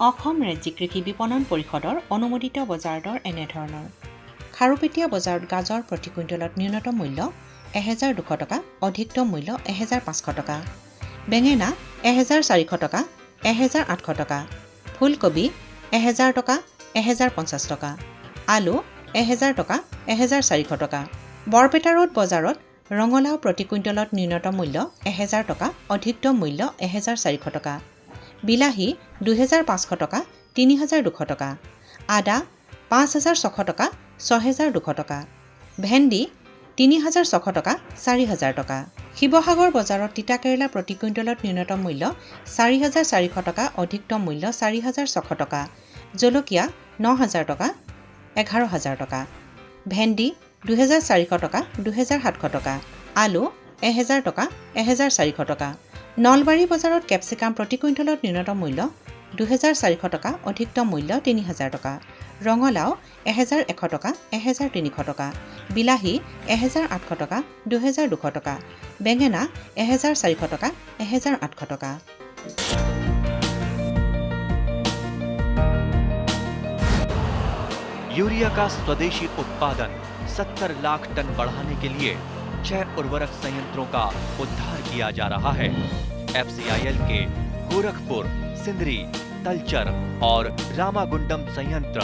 অসম ৰাজ্যিক কৃষি বিপণন পৰিষদৰ অনুমোদিত বজাৰ দৰ এনেধৰণৰ। খাৰুপেটীয়া বজাৰত গাজৰ প্ৰতি কুইণ্টলত ন্যূনতম মূল্য ১,২০০ টকা, অধিকতম মূল্য ১,৫০০ টকা। বেঙেনা ১,৪০০ টকা, ১,৮০০ টকা। ফুলকবি ১,০০০ টকা, ১,০৫০ টকা। আলু ১,০০০ টকা, ১,৪০০ টকা। বৰপেটা ৰোড বজাৰত ৰঙালাও প্ৰতি কুইণ্টলত ন্যূনতম মূল্য ১,০০০ টকা, অধিকতম মূল্য ১,৪০০ টকা। বিলাহী ২,৫০০ টকা, ৩,২০০ টকা। আদা ৫,৬০০ টকা, ৬,২০০ টকা। ভেন্দি ৩,৬০০ টকা, ৪,০০০ টকা। শিৱসাগৰ বজাৰত তিতাকেৰেলা প্ৰতি কুইণ্টলত ন্যূনতম মূল্য ৪,৪০০ টকা, অধিকতম মূল্য ৪,৬০০ টকা। জলকীয়া ৯,০০০ টকা, ১১,০০০ টকা। ভেন্দি ২,৪০০ টকা, ২,৭০০ টকা। আলু ১,০০০ টকা, ১,৪০০ টকা। নলবাৰী বজাৰত কেপচিকাম প্ৰতি কুইণ্টলত ন্যূনতম মূল্য ২,৪০০ টকা, অধিকতম মূল্য ৩,০০০ টকা। ৰঙালাও ১,১০০ টকা, ১,৩০০ টকা। বিলাহী ১,৮০০ টকা, ২,২০০ টকা। বেঙেনা ১,৪০০ টকা, ১,৮০০ টকা। यूरिया का स्वदेशी उत्पादन 70 लाख टन बढ़ाने के लिए 6 उर्वरक संयंत्रों का उद्धार किया जा रहा है। FCIL के गोरखपुर, सिंदरी, तलचर और रामागुंडम संयंत्र,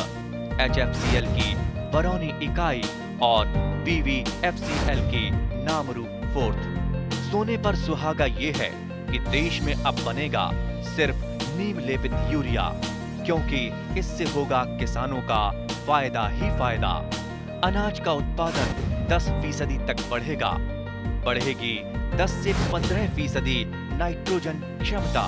HFCL की बरौनी इकाई और BVFCL की नामरू फोर्थ। सोने पर सुहागा ये है कि देश में अब बनेगा सिर्फ नीम लेपित यूरिया, क्योंकि इससे होगा किसानों का फायदा ही फायदा। अनाज का उत्पादन 10% तक बढ़ेगा। बढ़ेगी 10 से 15% नाइट्रोजन क्षमता।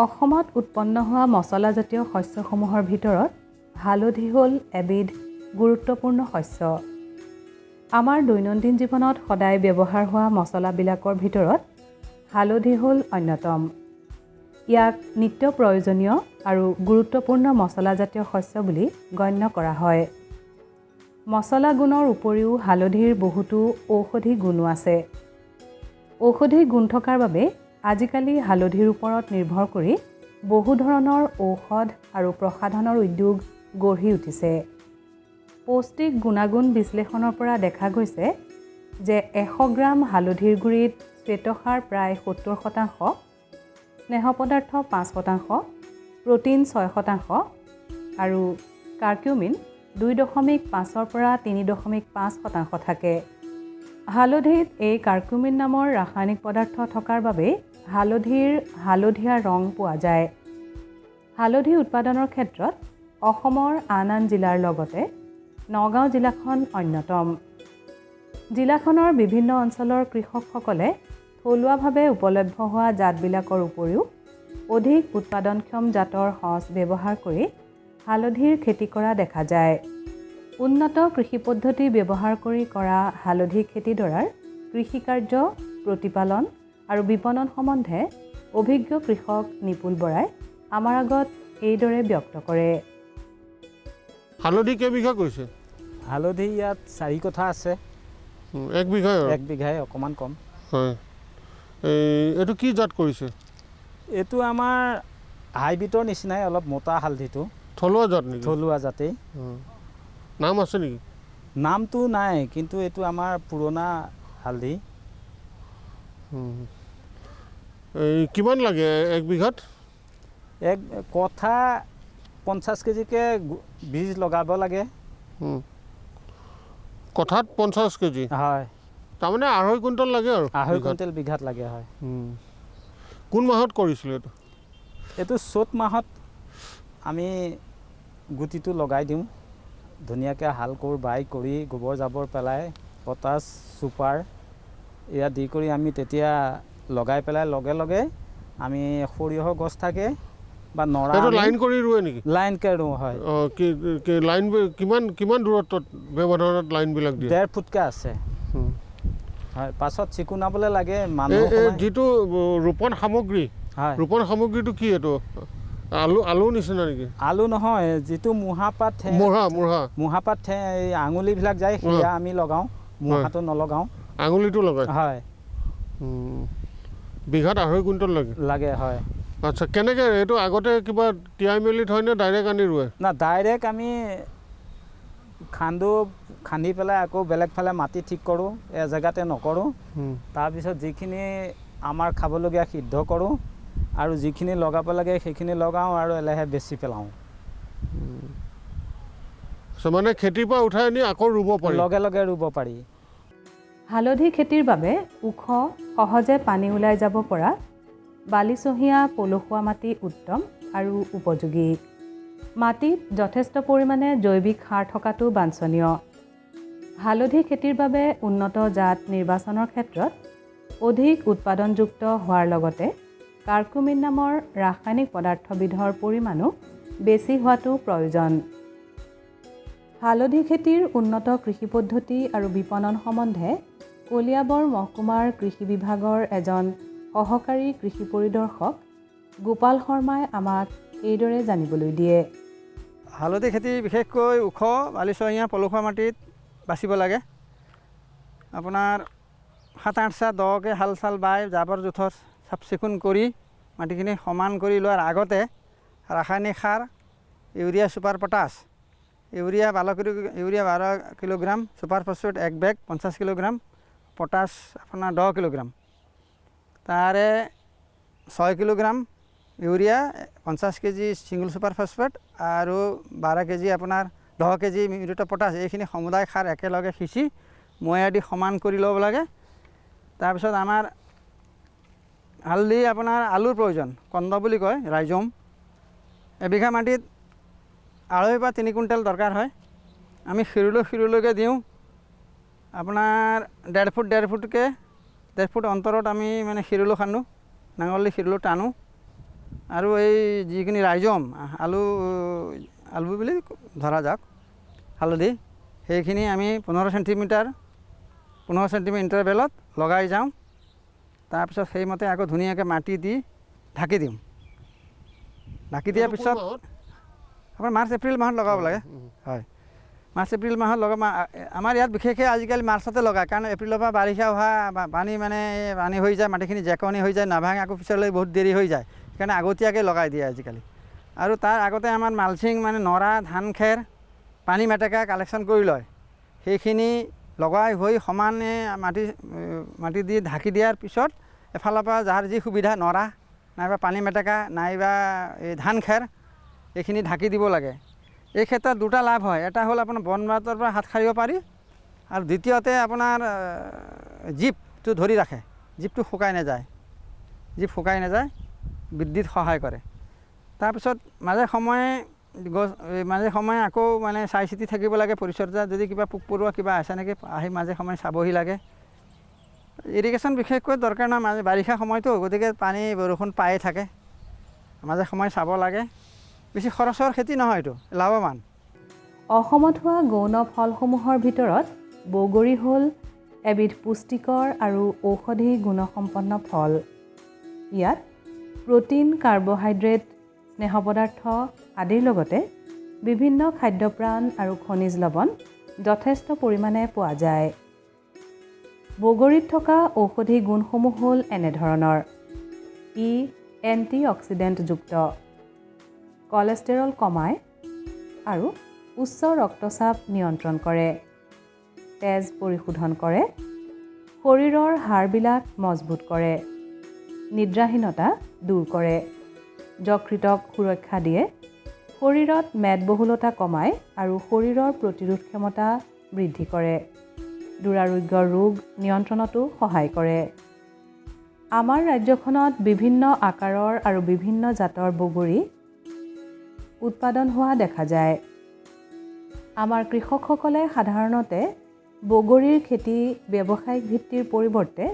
অসমত উৎপন্ন হোৱা মছলাজাতীয় শস্যসমূহৰ ভিতৰত হালধি হ'ল এবিধ গুৰুত্বপূৰ্ণ শস্য। আমাৰ দৈনন্দিন জীৱনত সদায় ব্যৱহাৰ হোৱা মছলাবিলাকৰ ভিতৰত হালধি হ'ল অন্যতম। ইয়াক নিত্য প্ৰয়োজনীয় আৰু গুৰুত্বপূৰ্ণ মছলাজাতীয় শস্য বুলি গণ্য কৰা হয়। মছলা গুণৰ উপৰিও হালধিৰ বহুতো ঔষধি গুণো আছে। ঔষধি গুণ থকাৰ বাবে আজিকালি হালধিৰ ওপৰত নিৰ্ভৰ কৰি বহু ধৰণৰ ঔষধ আৰু প্ৰসাধনৰ উদ্যোগ গঢ়ি উঠিছে। পৌষ্টিক গুণাগুণ বিশ্লেষণৰ পৰা দেখা গৈছে যে ১০০ গ্ৰাম হালধিৰ গুড়িত শ্বেতসাৰ প্ৰায় ৭০%, স্নেহ পদাৰ্থ ৫%, প্ৰটিন ৬% আৰু কাৰ্কিউমিন ২.৫ৰ পৰা ৩.৫% থাকে। হালধিত এই কাৰ্কিউমিন নামৰ ৰাসায়নিক পদাৰ্থ থকাৰ বাবে হালধিৰ হালধীয়া ৰং পোৱা যায়। হালধি উৎপাদনৰ ক্ষেত্ৰত অসমৰ আন আন জিলাৰ লগতে নগাঁও জিলাখন অন্যতম। জিলাখনৰ বিভিন্ন অঞ্চলৰ কৃষকসকলে থলুৱাভাৱে উপলব্ধ হোৱা জাতবিলাকৰ উপৰিও অধিক উৎপাদনক্ষম জাতৰ সঁচ ব্যৱহাৰ কৰি হালধিৰ খেতি কৰা দেখা যায়। উন্নত কৃষি পদ্ধতি ব্যৱহাৰ কৰি কৰা হালধি খেতিডৰাৰ কৃষিকাৰ্য, প্ৰতিপালন আৰু বিপণন সম্বন্ধে অভিজ্ঞ কৃষক নিপুল বৰাই আমাৰ আগত এইদৰে ব্যক্ত কৰে। হালধি কেইবিঘা কৰিছে? হালধি ইয়াত 4 কঠা আছে। 1 বিঘাই? 1 বিঘাই অকণমান কম। হয়। এইটো কি জাত কৰিছে? এইটো আমাৰ হাইব্ৰিডৰ নিচিনাই, অলপ মোটা হালধিটো। থলুৱা জাত নেকি? থলুৱা জাতেই। নাম আছে নেকি? নামটো নাই, কিন্তু এইটো আমাৰ পুৰণা হালধি। কিমান লাগে 1 বিঘাত? 1 কঠা 50 কেজিকৈ বীজ লগাব লাগে। কঠাত 50 কেজি? হয়। তাৰমানে 2.5 কুইণ্টল লাগে আৰু? 2.5 কুইণ্টেল বিঘাত লাগে, হয়। কোন মাহত কৰিছিলে এইটো? এইটো চ'ত মাহত আমি গুটিটো লগাই দিওঁ। ধুনীয়াকৈ হাল বাই কৰি গোবৰ জাবৰ পেলাই পটাছ, চুপাৰ এয়া দি কৰি আমি তেতিয়া লগাই পেলাই লগে লগে আমি সৰিয়হৰ গছ থাকে বা নৰা লাইন কৰি ৰুৱে নেকি? লাইনকৈ ৰুওঁ, হয়। লাইন কিমান দূৰত্বত ব্যৱধানত লাইনবিলাক দিয়ে? 1.5 ফুটকৈ আছে, হয়। পাছত চিকুণাবলৈ লাগে মানুহ। যিটো ৰোপণ সামগ্ৰী, ৰোপণ সামগ্ৰীটো কি এইটো? আলু নিচিনা নেকি? আলু নহয়, যিটো মুঢ়াপাত এই আঙুলিবিলাক যায় সেয়া আমি লগাওঁ, মুঢ়াটো নলগাওঁ। আঙুলিটো লগায় হয় বিঘাত 2.5 কুইণ্টল লাগে হয় আচ্ছা কেনেকৈ এইটো আগতে কিবা তিয়াই মেলি থয়নে ডাইৰেক্ট আনি ৰুৱে না ডাইৰেক্ট আমি খান্দি পেলাই আকৌ বেলেগ ফালে মাটি ঠিক কৰোঁ জেগাতে নকৰোঁ তাৰপিছত যিখিনি আমাৰ খাবলগীয়া সিদ্ধ কৰোঁ আৰু যিখিনি লগাব লাগে সেইখিনি লগাওঁ আৰু এলেহে বেচি পেলাওঁ মানে খেতিৰ পৰা উঠাই আনি আকৌ ৰুব পাৰি লগে লগে ৰুব পাৰি হালধি খেতিৰ বাবে ওখ সহজে পানী ওলাই যাব পৰা বালিচহীয়া পলসুৱা মাটি উত্তম আৰু উপযোগী মাটিত যথেষ্ট পৰিমাণে জৈৱিক সাৰ থকাটো বাঞ্ছনীয় হালধি খেতিৰ বাবে উন্নত জাত নিৰ্বাচনৰ ক্ষেত্ৰত অধিক উৎপাদনযুক্ত হোৱাৰ লগতে কাৰ্কুমিন নামৰ ৰাসায়নিক পদাৰ্থবিধৰ পৰিমাণো বেছি হোৱাটো প্ৰয়োজন হালধি খেতিৰ উন্নত কৃষি পদ্ধতি আৰু বিপণন সম্বন্ধে কলিয়াবৰ মহকুমাৰ কৃষি বিভাগৰ এজন সহকাৰী কৃষি পৰিদৰ্শক গোপাল শৰ্মাই আমাক এইদৰে জানিবলৈ দিয়ে হালধি খেতি বিশেষকৈ ওখ বালিচহীয়া পলসুৱা মাটিত বাচিব লাগে আপোনাৰ 7-8 চাহ দকৈ হাল চাল বাই জাবৰ জোথৰ চাফ চিকুণ কৰি মাটিখিনি সমান কৰি লোৱাৰ আগতে ৰাসায়নিক সাৰ urea super potash urea 12 kilogram super phosphate 1 বেগ 50 কিলোগ্ৰাম পটাছ আপোনাৰ 10 কিলোগ্ৰাম তাৰে 6 kilogram urea 50 KG single super phosphate আৰু 12 কেজি আপোনাৰ 10 কেজি মিউৰেট অফ পটাছ এইখিনি সমুদায় সাৰ একেলগে সিঁচি মৈয়া দি সমান কৰি ল'ব লাগে তাৰপিছত আমাৰ হালধি আপোনাৰ আলুৰ প্ৰয়োজন কন্দ বুলি কয় ৰাইজম এবিঘা মাটিত 2.5 বা 3 কুইণ্টেল দৰকাৰ হয় আমি শিৰুলৈকে দিওঁ আপোনাৰ 1.5 ফুট অন্তৰত আমি মানে শিৰুলো খান্দো নাঙলি শিৰুলো টানো আৰু এই যিখিনি ৰাইজম আলু বুলি ধৰা যাওক হালধি সেইখিনি আমি 15 চেণ্টিমিটাৰ ইণ্টাৰভেলত লগাই যাওঁ তাৰপিছত সেইমতে আকৌ ধুনীয়াকৈ মাটি দি ঢাকি দিওঁ ঢাকি দিয়াৰ পিছত আপোনাৰ মাৰ্চ এপ্ৰিল মাহত লগাব লাগে হয় মাৰ্চ এপ্ৰিল মাহত আমাৰ ইয়াত বিশেষকৈ আজিকালি মাৰ্চতে লগায় কাৰণ এপ্ৰিলৰ পৰা বাৰিষা অহা পানী হৈ যায় মাটিখিনি জেকনি হৈ যায় নাভাঙে আকৌ পিছলৈ বহুত দেৰি হৈ যায় সেইকাৰণে আগতীয়াকৈ লগাই দিয়ে আজিকালি আৰু তাৰ আগতে আমাৰ মালচিং মানে নৰা ধান খেৰ পানী মেটেকা কালেকশ্যন কৰি লয় সেইখিনি লগাই হৈ সমানে মাটি দি ঢাকি দিয়াৰ পিছত এফালৰ পৰা যাৰ যি সুবিধা নৰা নাইবা পানী মেটেকা নাইবা এই ধান খেৰ এইখিনি ঢাকি দিব লাগে এই ক্ষেত্ৰত দুটা লাভ হয় এটা হ'ল আপোনাৰ বনবাতৰ পৰা হাত সাৰিব পাৰি আৰু দ্বিতীয়তে আপোনাৰ জীপটো ধৰি ৰাখে জীপটো শুকাই নাযায় বৃদ্ধিত সহায় কৰে তাৰপিছত মাজে সময়ে আকৌ মানে চাই চিতি থাকিব লাগে পৰিচৰ্যা যদি কিবা পোক পৰুৱা কিবা আছে নেকি আহি মাজে সময়ে চাবহি লাগে ইৰিগেশ্যন বিশেষকৈ দৰকাৰ নাই বাৰিষা সময়তো গতিকে পানী বৰষুণ পায়ে থাকে মাজে সময়ে চাব লাগে বেছি খৰচৰ খেতি নহয় এইটো লাভৱান অসমত হোৱা গৌণ ফলসমূহৰ ভিতৰত বগৰী হ'ল এবিধ পুষ্টিকৰ আৰু ঔষধি গুণসম্পন্ন ফল ইয়াত প্ৰটিন কাৰ্বহাইড্ৰেট স্নেহ পদাৰ্থ আদিৰ লগতে বিভিন্ন খাদ্যপ্ৰাণ আৰু খনিজ লৱণ যথেষ্ট পৰিমাণে পোৱা যায় বগৰীত থকা ঔষধি গুণসমূহ হ'ল এনেধৰণৰ ই এণ্টি অক্সিডেণ্টযুক্ত কলেষ্টৰল কমায় আৰু উচ্চ ৰক্তচাপ নিয়ন্ত্ৰণ কৰে তেজ পৰিশোধন কৰে শৰীৰৰ হাড়বিলাক মজবুত কৰে নিদ্ৰাহীনতা দূৰ কৰে যকৃতক সুৰক্ষা দিয়ে শৰীৰত মেদবহুলতা কমায় আৰু শৰীৰৰ প্ৰতিৰোধ ক্ষমতা বৃদ্ধি কৰে দুৰাৰোগ্য ৰোগ নিয়ন্ত্ৰণতো সহায় কৰে আমাৰ ৰাজ্যখনত বিভিন্ন আকাৰৰ আৰু বিভিন্ন জাতৰ বগৰী উৎপাদন হোৱা দেখা যায় আমাৰ কৃষকসকলে সাধাৰণতে বগৰীৰ খেতি ব্যৱসায়িক ভিত্তিৰ পৰিৱৰ্তে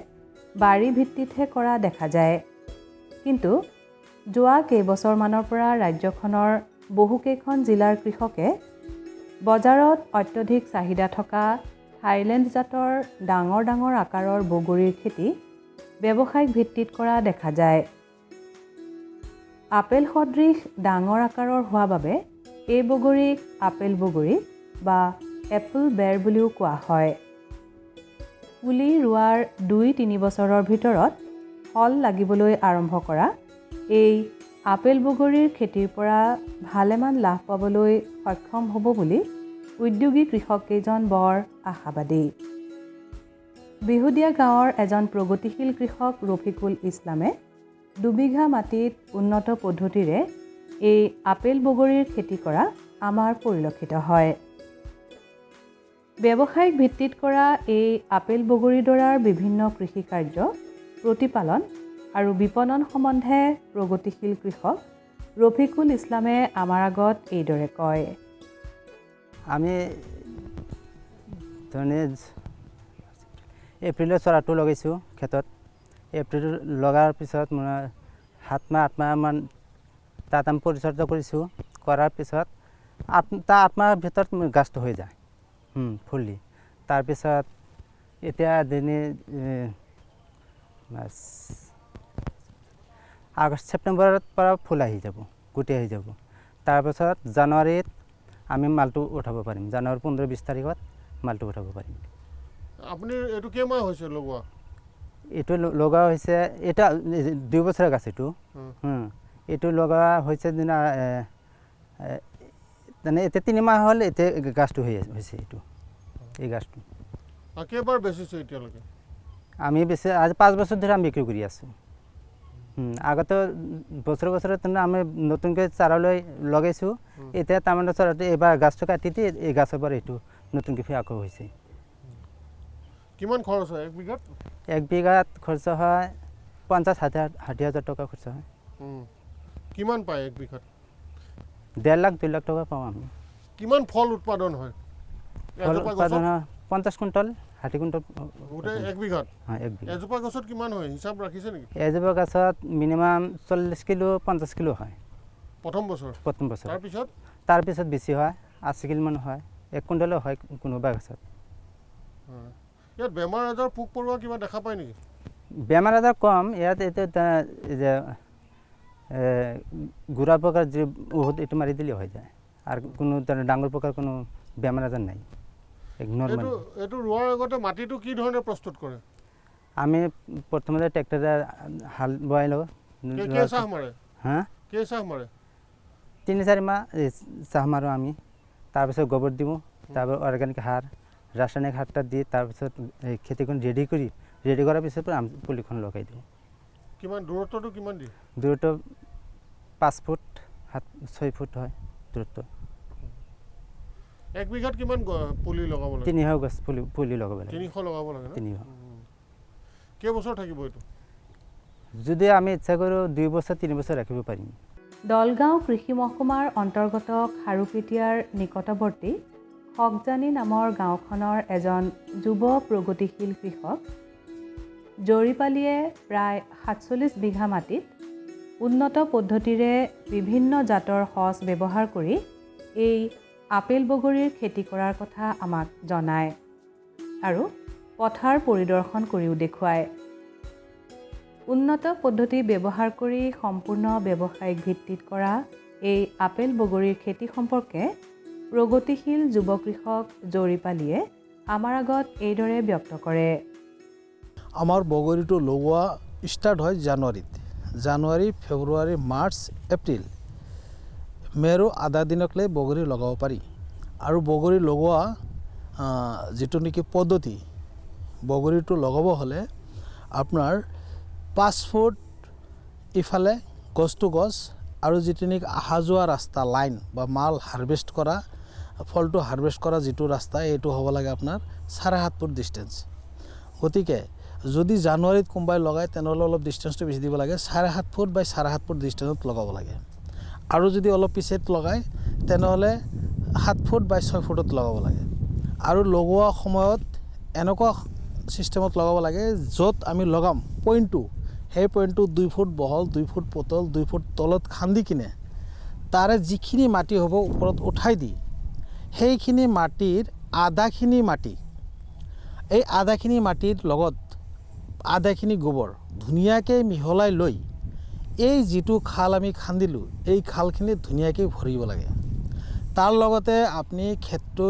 বাৰী ভিত্তিতহে কৰা দেখা যায় কিন্তু যোৱা কেইবছৰমানৰ পৰা ৰাজ্যখনৰ বহুকেইখন জিলাৰ কৃষকে বজাৰত অত্যধিক চাহিদা থকা থাইলেণ্ড জাতৰ ডাঙৰ আকাৰৰ বগৰীৰ খেতি ব্যৱসায়িক ভিত্তিত কৰা দেখা যায় আপেল সদৃশ ডাঙৰ আকাৰৰ হোৱা বাবে এই বগৰীক আপেল বগৰী বা এপল বেৰ বুলিও কোৱা হয় পুলি ৰোৱাৰ 2-3 বছৰৰ ভিতৰত ফল লাগিবলৈ আৰম্ভ কৰা এই আপেল বগৰীৰ খেতিৰ পৰা ভালেমান লাভ পাবলৈ সক্ষম হ'ব বুলি উদ্যোগী কৃষককেইজন বৰ আশাবাদী। বিহুদিয়া গাঁৱৰ এজন প্ৰগতিশীল কৃষক ৰফিকুল ইছলামে 2 বিঘা মাটিত উন্নত পদ্ধতিৰে এই আপেল বগৰীৰ খেতি কৰা আমাৰ পৰিলক্ষিত হয়। ব্যৱসায়িক ভিত্তিত কৰা এই আপেল বগৰীডৰাৰ বিভিন্ন কৃষি কাৰ্য প্ৰতিপালন আৰু বিপণন সম্বন্ধে প্ৰগতিশীল কৃষক ৰফিকুল ইছলামে আমাৰ আগত এইদৰে কয়। আমি এপ্ৰিলত চৰাটো লগাইছোঁ খেতত। এপ্ৰিল লগাৰ পিছত মই 7 মাহ 8 মাহমান তাত আমি পৰিচৰ্যা কৰিছোঁ। কৰাৰ পিছত 8 মাহৰ ভিতৰত গাছটো হৈ যায় ফুলি। তাৰপিছত এতিয়া দিনে আগষ্ট ছেপ্টেম্বৰৰ পৰা ফুল আহি যাব, গুটি আহি যাব। তাৰপিছত জানুৱাৰীত আমি মালটো উঠাব পাৰিম। জানুৱাৰী 15-20 তাৰিখত মালটো উঠাব পাৰিম। আপুনি এইটো কেইমাহ হৈছে লগোৱা? এইটো লগা হৈছে, এটা 2 বছৰৰ গাছ এইটো। এইটো লগা হৈছে দিনা মানে এতিয়া 3 মাহ হ'ল, এতিয়া গাছটো হৈছে এইটো, এই গাছটো। কেইবাৰ বেচিছে এতিয়ালৈকে? আমি বেছি আজি 5 বছৰ ধৰি আমি বিক্ৰী কৰি আছোঁ। আগতে বছৰে আমি নতুনকৈ চাৰালৈ লগাইছোঁ। এতিয়া তাৰমানে চাৰাটো এইবাৰ গাছটো কাটি দি এই গাছৰ পৰা এইটো নতুনকৈ আকৌ হৈছে। কিমান খৰচ হয় 1 বিঘাত? 1 বিঘাত খৰচ হয় 50,000-60,000 টকা খৰচ হয়। কিমান পায় 1 বিঘাত? 1.5 লাখ 2 লাখ টকা পাওঁ আমি। কিমান ফল উৎপাদন হয়? ফল উৎপাদন হয় 50 কুইণ্টল 60 কুইণ্টল গোটেই 1 বিঘাত? হয় 1 বিঘাত। এজোপা গছত কিমান হয় হিচাপ ৰাখিছে নেকি? এজোপা গছত মিনিমাম 40 কিলো 50 কিলো হয় প্ৰথম বছৰ। তাৰপিছত বেছি হয়, 80 কিলোমান হয়, 1 কুইণ্টলো হয় কোনোবা গছত। ইয়াত বেমাৰ আজাৰ পোক পৰুৱা কিবা দেখা পায় নেকি? বেমাৰ আজাৰ কম ইয়াত। এতিয়া যে গুড়া প্ৰকাৰ যি ঔষধ এইটো মাৰি দিলে হৈ যায়, আৰু কোনো ডাঙৰ প্ৰকাৰ কোনো বেমাৰ আজাৰ নাই। এইটো ৰোৱাৰ আগতে মাটিটো কি ধৰণে প্ৰস্তুত কৰে? আমি প্ৰথমতে ট্ৰেক্টৰে হাল বোৱাই লওঁ। চাহ মাৰে? চাহ মাৰে? 3-4 মাহ চাহ মাৰোঁ আমি। তাৰপিছত গোবৰ দিওঁ, তাৰপিছত অৰ্গেনিক সাৰ, ৰাসায়নিক সাৰটা দি তাৰপিছত খেতিখন ৰেডি কৰাৰ পিছত আমি পুলিখন লগাই দিওঁ। কিমান দূৰত্বটো কিমান দিয়ে? দূৰত্ব 5 ফুট 6 ফুট হয় দূৰত্ব। 1 বিঘাত কিমান পুলি লগাব লাগে? 300 গছ পুলি লগাব লাগে। 300 লগাব লাগে ন? 300। কেইবছৰ থাকিব এইটো? যদি আমি ইচ্ছা কৰোঁ 2 বছৰ 3 বছৰ ৰাখিব পাৰিম। দলগাঁও কৃষি মহকুমাৰ অন্তৰ্গত খাৰুপেটীয়াৰ নিকটৱৰ্তী হকজানি নামৰ গাঁওখনৰ এজন যুৱ প্ৰগতিশীল কৃষক জৰিপালীয়ে প্ৰায় 47 বিঘা মাটিত উন্নত পদ্ধতিৰে বিভিন্ন জাতৰ সঁচ ব্যৱহাৰ কৰি এই আপেল বগৰীৰ খেতি কৰাৰ কথা আমাক জনায় আৰু পথাৰ পৰিদৰ্শন কৰিও দেখুৱায়। উন্নত পদ্ধতি ব্যৱহাৰ কৰি সম্পূৰ্ণ ব্যৱসায়িক ভিত্তিত কৰা এই আপেল বগৰীৰ খেতি সম্পৰ্কে প্ৰগতিশীল যুৱ কৃষক জৰিপালীয়ে আমাৰ আগত এইদৰে ব্যক্ত কৰে। আমাৰ বগৰীটো লগোৱা ষ্টাৰ্ট হয় জানুৱাৰীত। জানুৱাৰী, ফেব্ৰুৱাৰী, মাৰ্চ, এপ্ৰিল, মে'ৰো আধা দিনকলৈ বগৰী লগাব পাৰি। আৰু বগৰী লগোৱা যিটো নেকি পদ্ধতি, বগৰীটো লগাব হ'লে আপোনাৰ 5 ফুট ইফালে গছ টু গছ, আৰু যিটো নেকি অহা যোৱা ৰাস্তা লাইন বা মাল হাৰভেষ্ট কৰা, ফলটো হাৰভেষ্ট কৰা যিটো ৰাস্তা, এইটো হ'ব লাগে আপোনাৰ 7.5 ফুট ডিষ্টেঞ্চ। গতিকে যদি জানুৱাৰীত কোনোবাই লগায় তেনেহ'লে অলপ ডিষ্টেঞ্চটো বেছি দিব লাগে, 7.5 ফুট বা 7.5 ফুট ডিষ্টেঞ্চত লগাব লাগে। আৰু যদি অলপ পিছত লগায় তেনেহ'লে 7 ফুট বা 6 ফুটত লগাব লাগে। আৰু লগোৱা সময়ত এনেকুৱা ছিষ্টেমত লগাব লাগে য'ত আমি লগাম পইণ্টটো, সেই পইণ্টটো 2 ফুট বহল, 2 ফুট পতল, 2 ফুট তলত খান্দি কিনে তাৰে যিখিনি মাটি হ'ব ওপৰত উঠাই দি সেইখিনি মাটিৰ আধাখিনি মাটি, এই আধাখিনি মাটিৰ লগত আধাখিনি গোবৰ ধুনীয়াকৈ মিহলাই লৈ এই যিটো খাল আমি খান্দিলোঁ, এই খালখিনি ধুনীয়াকৈ ভৰিব লাগে। তাৰ লগতে আপুনি খেতটো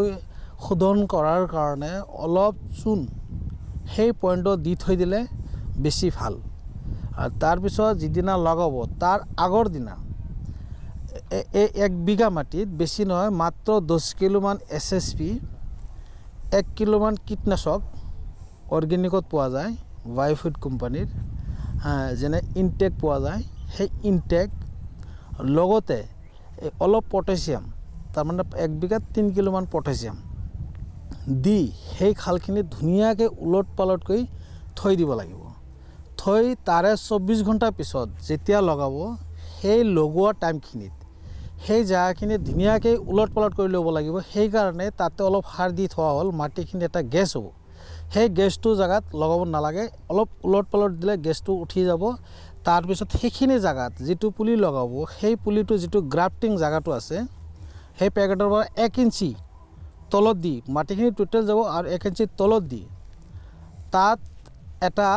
শোধন কৰাৰ কাৰণে অলপ চূণ সেই পইণ্টত দি থৈ দিলে বেছি ভাল। আৰু তাৰপিছত যিদিনা লগাব তাৰ আগৰ দিনা এই 1 বিঘা মাটিত বেছি নহয় মাত্ৰ 10 কিলোমান SSP, 1 কিলোমান কীটনাশক অৰ্গেনিকত পোৱা যায় বায়োফুড কোম্পানীৰ, যেনে ইনটেক পোৱা যায়, সেই ইনটেক লগতে অলপ পটাছিয়াম, তাৰমানে 1 বিঘাত 3 কিলোমান পটাছিয়াম দি সেই খালখিনি ধুনীয়াকৈ উলট পালট কৰি থৈ দিব লাগিব। থৈ তাৰে 24 ঘণ্টাৰ পিছত যেতিয়া লগাব সেই লগোৱা টাইমখিনিত সেই জেগাখিনি ধুনীয়াকৈ উলট পালট কৰি ল'ব লাগিব। সেইকাৰণে তাতে অলপ সাৰ দি থোৱা হ'ল, মাটিখিনি এটা গেছ হ'ব, সেই গেছটো জেগাত লগাব নালাগে, অলপ উলট পালট দিলে গেছটো উঠি যাব। তাৰপিছত সেইখিনি জেগাত যিটো পুলি লগাব সেই পুলিটো যিটো গ্ৰাফটিং জেগাটো আছে সেই পেকেটৰ পৰা 1 ইঞ্চি তলত দি মাটিখিনি টোটেল যাব আৰু 1 ইঞ্চি তলত দি তাত এটা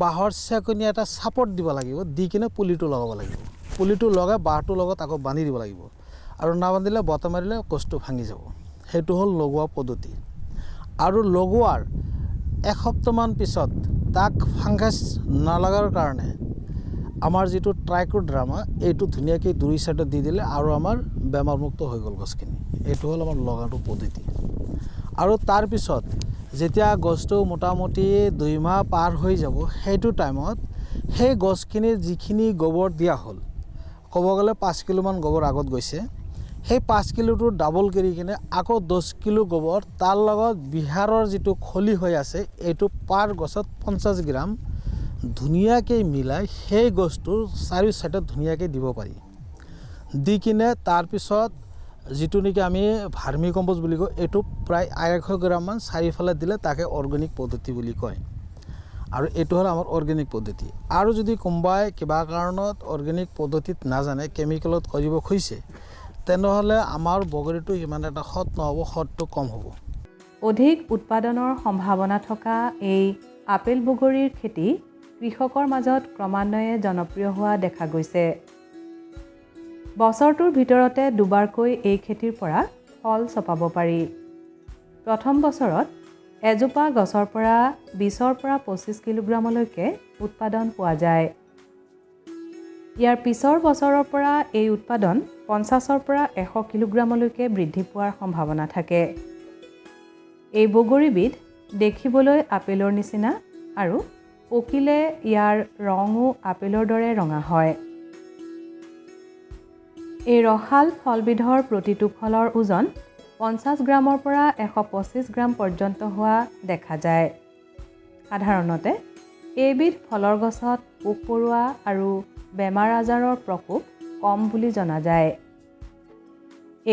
বাঁহৰ চেকনি এটা চাপৰ্ট দিব লাগিব, দি কিনে পুলিটো লগাব লাগিব। পুলিটো লগাই বাঁহটোৰ লগত আকৌ বান্ধি দিব লাগিব, আৰু নাবান্ধিলে বতাহ মাৰিলে গছটো ভাঙি যাব। সেইটো হ'ল লগোৱা পদ্ধতি। আৰু লগোৱাৰ এসপ্তাহমান পিছত তাক ফাংগাছ নলগাৰ কাৰণে আমাৰ যিটো ট্ৰাইকোড্ৰামা এইটো ধুনীয়াকৈ 2 চাইডত দি দিলে আৰু আমাৰ বেমাৰমুক্ত হৈ গ'ল গছখিনি। এইটো হ'ল আমাৰ লগাটো পদ্ধতি। আৰু তাৰপিছত যেতিয়া গছটো মোটামুটি 2 মাহ পাৰ হৈ যাব সেইটো টাইমত সেই গছখিনিৰ যিখিনি গোবৰ দিয়া হ'ল, ক'ব গ'লে 5 কিলোমান গোবৰ আগত গৈছে, সেই 5 কিলোটো ডাবল কৰি কিনে আকৌ 10 কিলো গোবৰ তাৰ লগত বিহাৰৰ যিটো খলি হৈ আছে এইটো পাৰ গছত 50 গ্ৰাম ধুনীয়াকৈ মিলাই সেই গছটোৰ 4 চাইডত ধুনীয়াকৈ দিব পাৰি। দি কিনে তাৰপিছত যিটো নেকি আমি ভাৰ্মি কম্পোষ্ট বুলি কওঁ এইটো প্ৰায় 100 গ্ৰামমান চাৰিওফালে দিলে তাকে অৰ্গেনিক পদ্ধতি বুলি কয়। আৰু এইটো হ'ল আমাৰ অৰ্গেনিক পদ্ধতি। আৰু যদি কোনোবাই কিবা কাৰণত অৰ্গেনিক পদ্ধতিত নাজানে, কেমিকেলত কৰিব খুজিছে, তেনেহ'লে আমাৰ বগৰীটো ইমান এটা সৎ নহ'ব, সৎটো কম হ'ব। অধিক উৎপাদনৰ সম্ভাৱনা থকা এই আপেল বগৰীৰ খেতি কৃষকৰ মাজত ক্ৰমান্বয়ে জনপ্ৰিয় হোৱা দেখা গৈছে। বছৰটোৰ ভিতৰতে দুবাৰকৈ এই খেতিৰ পৰা ফল চপাব পাৰি। প্ৰথম বছৰত এজোপা গছৰ পৰা 20ৰ পৰা 25 কিলোগ্ৰামলৈকে উৎপাদন পোৱা যায়। ইয়াৰ পিছৰ বছৰৰ পৰা এই উৎপাদন 50ৰ পৰা 100 কিলোগ্ৰামলৈকে বৃদ্ধি পোৱাৰ সম্ভাৱনা থাকে। এই বগৰীবিধ দেখিবলৈ আপেলৰ নিচিনা আৰু পকিলে ইয়াৰ ৰঙো আপেলৰ দৰে ৰঙা হয়। এই ৰসাল ফলবিধৰ প্ৰতিটো ফলৰ ওজন 50 গ্ৰামৰ পৰা 125 গ্ৰাম পৰ্যন্ত হোৱা দেখা যায়। সাধাৰণতে এইবিধ ফলৰ গছত পোক পৰুৱা আৰু বেমাৰ আজাৰৰ প্ৰকোপ কম বুলি জনা যায়।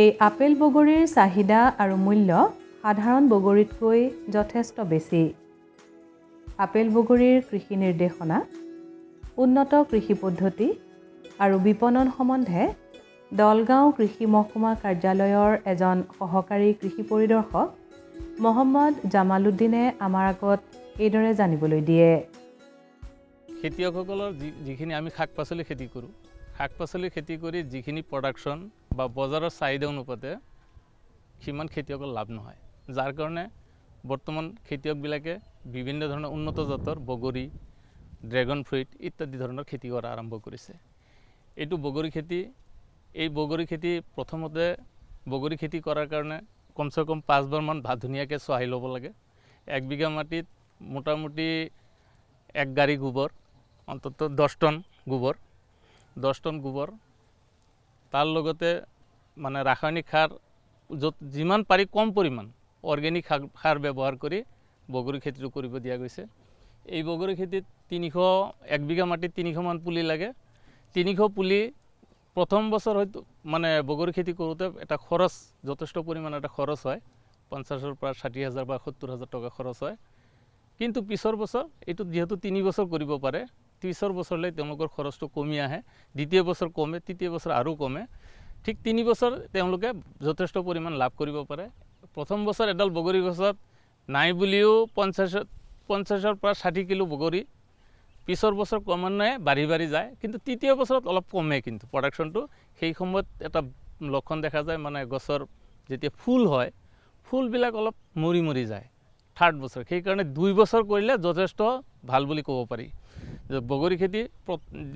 এই আপেল বগৰীৰ চাহিদা আৰু মূল্য সাধাৰণ বগৰীতকৈ যথেষ্ট বেছি। আপেল বগৰীৰ কৃষি নিৰ্দেশনা, উন্নত কৃষি পদ্ধতি আৰু বিপণন সম্বন্ধে দলগাঁও কৃষি মহকুমা কাৰ্যালয়ৰ এজন সহকাৰী কৃষি পৰিদৰ্শক মহম্মদ জামালুদ্দিনে আমাৰ আগত এইদৰে জানিবলৈ দিয়ে। খেতিয়কসকলৰ যিখিনি আমি শাক পাচলি খেতি কৰোঁ, শাক পাচলি খেতি কৰি যিখিনি প্ৰডাকশ্যন বা বজাৰৰ চাহিদা অনুপাতে সিমান খেতিয়কৰ লাভ নহয়, যাৰ কাৰণে বৰ্তমান খেতিয়কবিলাকে বিভিন্ন ধৰণৰ উন্নত জাতৰ বগৰী, ড্ৰেগন ফ্ৰুইট ইত্যাদি ধৰণৰ খেতি কৰা আৰম্ভ কৰিছে। এইটো বগৰী খেতি, এই বগৰী খেতি প্ৰথমতে বগৰী খেতি কৰাৰ কাৰণে কমচে কম 5 বাৰমান ধুনীয়াকৈ চহাই ল'ব লাগে। 1 বিঘা মাটিত মোটামুটি 1 গাড়ী গোবৰ, অন্তত 10 টন গোবৰ, তাৰ লগতে মানে ৰাসায়নিক সাৰ য'ত যিমান পাৰি কম পৰিমাণ অৰ্গেনিক সাৰ ব্যৱহাৰ কৰি বগৰী খেতিটো কৰিব দিয়া গৈছে। এই বগৰী খেতিত 1 বিঘা মাটিত 300 মান পুলি লাগে। 300 পুলি প্ৰথম বছৰ হয়তো মানে বগৰী খেতি কৰোঁতে এটা খৰচ, যথেষ্ট পৰিমাণৰ এটা খৰচ হয়, 50,000 পৰা 60,000 বা 70,000 টকা খৰচ হয়। কিন্তু পিছৰ বছৰ এইটো যিহেতু 3 বছৰ কৰিব পাৰে, পিছৰ বছৰলৈ তেওঁলোকৰ খৰচটো কমি আহে, দ্বিতীয় বছৰ কমে, তৃতীয় বছৰ আৰু কমে, ঠিক 3 বছৰ তেওঁলোকে যথেষ্ট পৰিমাণ লাভ কৰিব পাৰে। প্ৰথম বছৰ এডাল বগৰী গছত নাই বুলিও 50ৰ পৰা 60 কিলো বগৰী, পিছৰ বছৰ ক্ৰমান্বয়ে বাঢ়ি যায়, কিন্তু তৃতীয় বছৰত অলপ কমে কিন্তু প্ৰডাকশ্যনটো। সেই সময়ত এটা লক্ষণ দেখা যায়, মানে গছৰ যেতিয়া ফুল হয়, ফুলবিলাক অলপ মৰি যায়, থাৰ্ড বছৰ, সেইকাৰণে 2 বছৰ কৰিলে যথেষ্ট ভাল বুলি ক'ব পাৰি। বগৰী খেতি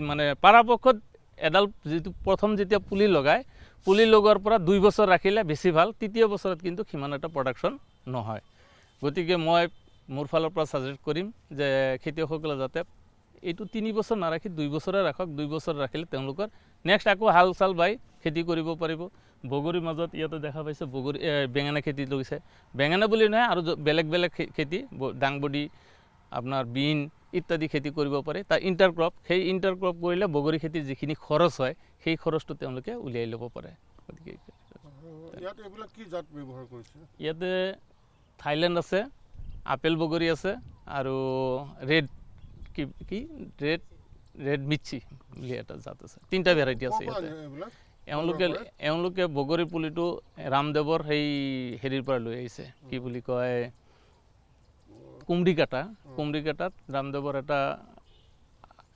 মানে পৰাপক্ষত এডাল যিটো প্ৰথম যেতিয়া পুলি লগায়, পুলি লগোৱাৰ পৰা 2 বছৰ ৰাখিলে বেছি ভাল, তৃতীয় বছৰত কিন্তু সিমান এটা প্ৰডাকশ্যন নহয়। গতিকে মই মোৰ ফালৰ পৰা ছাজেষ্ট কৰিম যে খেতিয়কসকলে যাতে এইটো 3 বছৰ নাৰাখি 2 বছৰে ৰাখক। 2 বছৰ ৰাখিলে তেওঁলোকৰ নেক্সট আকৌ হাল চাল বাই খেতি কৰিব পাৰিব। বগৰীৰ মাজত ইয়াতে দেখা পাইছে বগৰী বেঙেনা খেতি লৈছে, বেঙেনা বুলি নহয় আৰু বেলেগ বেলেগ খেতি, দাংবডি, আপোনাৰ বিন ইত্যাদি খেতি কৰিব পাৰে। তাৰ ইণ্টাৰক্ৰপ, সেই ইণ্টাৰক্ৰপ কৰিলে বগৰী খেতিৰ যিখিনি খৰচ হয় সেই খৰচটো তেওঁলোকে উলিয়াই ল'ব পাৰে। গতিকে ইয়াতে থাইলেণ্ড আছে, আপেল বগৰী আছে আৰু ৰেড মিৰ্চি বুলি এটা জাত আছে। 3টা ভেৰাইটি আছে ইয়াতে। এওঁলোকে বগৰীৰ পুলিটো ৰামদেৱৰ সেই হেৰিৰ পৰা লৈ আহিছে, কি বুলি কয় কুমৰিকাটাত ৰামদেৱৰ এটা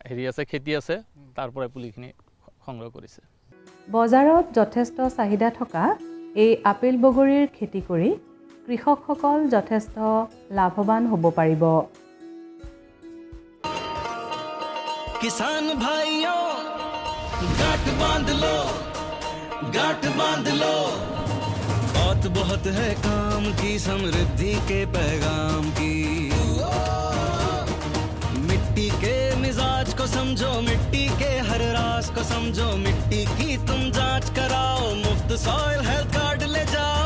হেৰি আছে, খেতি আছে, তাৰ পৰাই পুলিখিনি সংগ্ৰহ কৰিছে। বজাৰত যথেষ্ট চাহিদা থকা এই আপেল বগৰীৰ খেতি কৰি কৃষকসকল যথেষ্ট লাভৱান হ'ব পাৰিব। किसान भाइयों गांठ बांध लो, बात बहुत है काम की, समृद्धि के पैगाम की। मिट्टी के मिजाज को समझो, मिट्टी के हर राज को समझो, मिट्टी की तुम जांच कराओ, मुफ्त सॉइल हेल्थ कार्ड ले जाओ।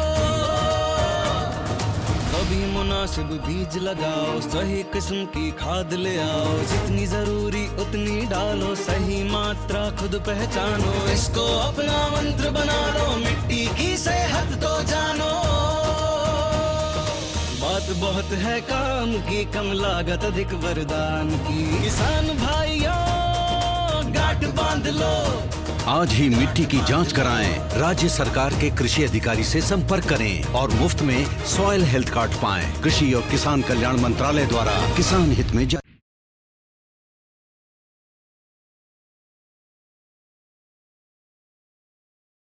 कभी मुनासिब बीज लगाओ, सही किस्म की खाद ले आओ, जितनी जरूरी उतनी डालो, सही मात्रा खुद पहचानो, इसको अपना मंत्र बना लो, मिट्टी की सेहत तो जानो। बात बहुत है काम की, कम लागत अधिक वरदान की। किसान भाइयों गांठ बांध लो, आज ही मिट्टी की जांच कराएं। राज्य सरकार के कृषि अधिकारी से संपर्क करें और मुफ्त में सॉइल हेल्थ कार्ड पाएं। कृषि और किसान कल्याण मंत्रालय द्वारा किसान हित में